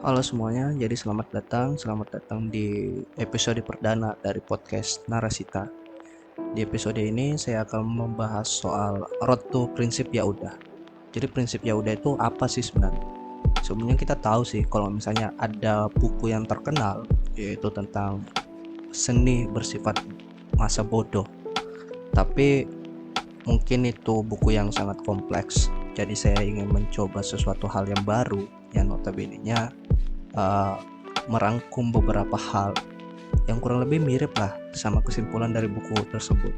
Halo semuanya, jadi selamat datang di episode perdana dari podcast Narasita. Di episode ini saya akan membahas soal road to prinsip ya udah. Jadi prinsip ya udah itu apa sih sebenarnya? Sebenarnya kita tahu sih kalau misalnya ada buku yang terkenal yaitu tentang seni bersifat masa bodoh. Tapi mungkin itu buku yang sangat kompleks. Jadi saya ingin mencoba sesuatu hal yang baru yang notabene-nya uh, merangkum beberapa hal yang kurang lebih mirip lah sama kesimpulan dari buku tersebut,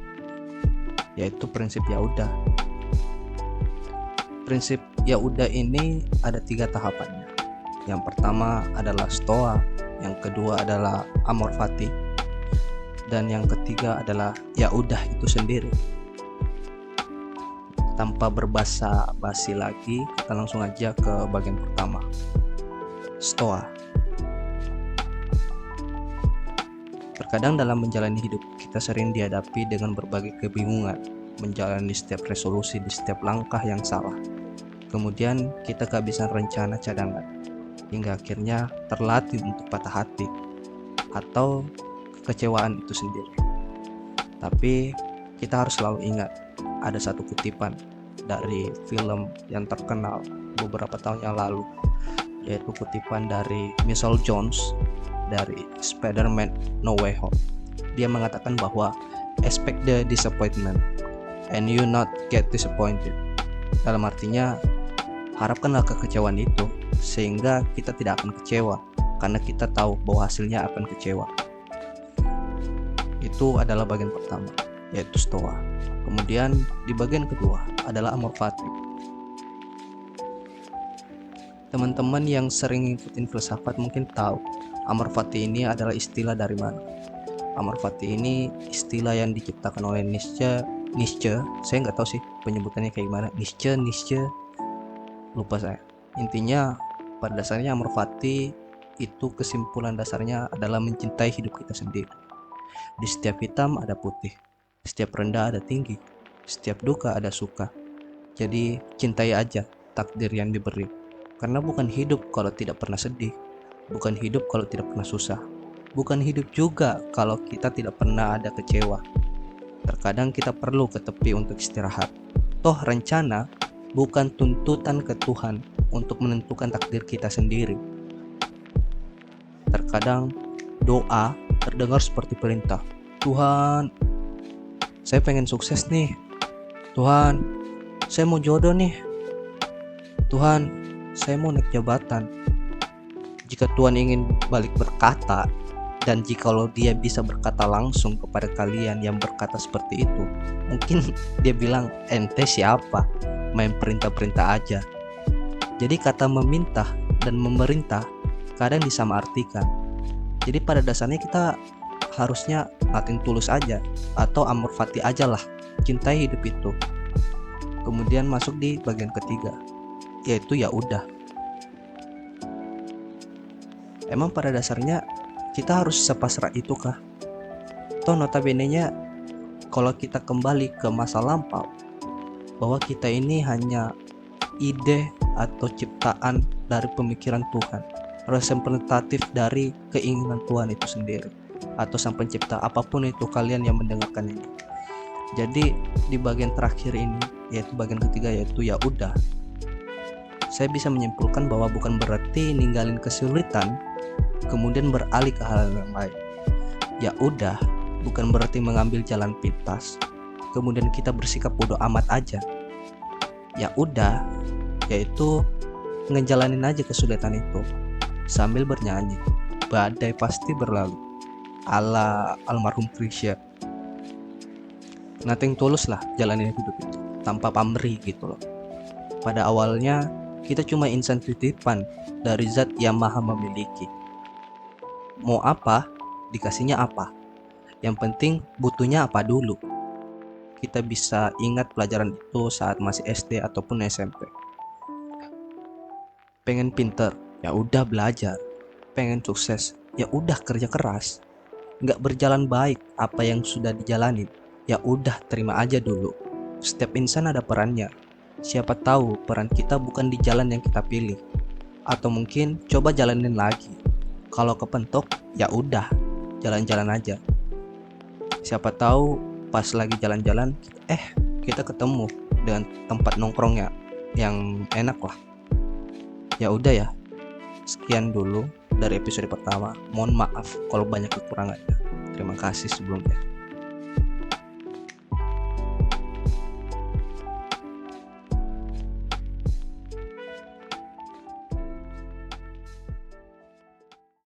yaitu prinsip ya udah. Prinsip ya udah ini ada 3 tahapannya. Yang pertama adalah stoa, yang kedua adalah amor fati, dan yang ketiga adalah ya udah itu sendiri. Tanpa berbasa basi lagi, kita langsung aja ke bagian pertama, stoa. Terkadang dalam menjalani hidup, kita sering dihadapi dengan berbagai kebingungan, menjalani setiap resolusi di setiap langkah yang salah. Kemudian kita kehabisan rencana cadangan, hingga akhirnya terlatih untuk patah hati, atau kekecewaan itu sendiri. Tapi kita harus selalu ingat, ada satu kutipan dari film yang terkenal beberapa tahun yang lalu, yaitu kutipan dari Michael Jones dari Spider-Man No Way Home. Dia mengatakan bahwa expect the disappointment and you not get disappointed. Dalam artinya, harapkanlah kekecewaan itu sehingga kita tidak akan kecewa karena kita tahu bahwa hasilnya akan kecewa. Itu adalah bagian pertama, yaitu stoa. Kemudian di bagian kedua adalah amor fati. Teman-teman yang sering ngikutin filsafat mungkin tahu amor fati ini adalah istilah dari mana. Amor fati ini istilah yang diciptakan oleh Nietzsche. Saya nggak tahu sih penyebutannya kayak gimana. Nietzsche, lupa saya. Intinya pada dasarnya amor fati itu kesimpulan dasarnya adalah mencintai hidup kita sendiri. Di setiap hitam ada putih, setiap rendah ada tinggi, setiap duka ada suka. Jadi cintai aja takdir yang diberi. Karena bukan hidup kalau tidak pernah sedih, bukan hidup kalau tidak pernah susah, bukan hidup juga kalau kita tidak pernah ada kecewa. Terkadang kita perlu ke tepi untuk istirahat. Toh rencana bukan tuntutan ke Tuhan untuk menentukan takdir kita sendiri. Terkadang doa terdengar seperti perintah. Tuhan, saya pengen sukses nih. Tuhan, saya mau jodoh nih. Tuhan, saya mau naik jabatan. Jika Tuhan ingin balik berkata, dan jikalau dia bisa berkata langsung kepada kalian yang berkata seperti itu, mungkin dia bilang, ente siapa? Main perintah-perintah aja. Jadi kata meminta dan memerintah kadang disamaartikan. Jadi pada dasarnya kita harusnya nating tulus aja, atau amor fati aja lah, cintai hidup itu. Kemudian masuk di bagian ketiga, yaitu ya udah. Emang pada dasarnya kita harus sepasrah itu kah? Toh notabene-nya kalau kita kembali ke masa lampau, bahwa kita ini hanya ide atau ciptaan dari pemikiran Tuhan, representatif dari keinginan Tuhan itu sendiri, atau sang pencipta, apapun itu kalian yang mendengarkan ini. Jadi di bagian terakhir ini, yaitu bagian ketiga, yaitu ya udah, saya bisa menyimpulkan bahwa bukan berarti ninggalin kesulitan kemudian beralih ke hal yang lain. Ya udah bukan berarti mengambil jalan pintas kemudian kita bersikap bodoh amat aja. Ya udah yaitu ngejalanin aja kesulitan itu sambil bernyanyi badai pasti berlalu ala almarhum Krisya. Nothing tulus lah jalanin hidup itu tanpa pamrih gitu loh. Pada awalnya kita cuma insan titipan dari zat yang maha memiliki. Mau apa, dikasihnya apa. Yang penting butuhnya apa dulu. Kita bisa ingat pelajaran itu saat masih SD ataupun SMP. Pengen pinter, ya udah belajar. Pengen sukses, ya udah kerja keras. Nggak berjalan baik apa yang sudah dijalani, ya udah terima aja dulu. Setiap insan ada perannya. Siapa tahu peran kita bukan di jalan yang kita pilih. atau mungkin coba jalanin lagi. Kalau kepentok ya udah, jalan-jalan aja. Siapa tahu pas lagi jalan-jalan kita ketemu dengan tempat nongkrongnya yang enak lah. Ya udah ya, sekian dulu dari episode pertama. Mohon maaf kalau banyak kekurangannya. Terima kasih sebelumnya.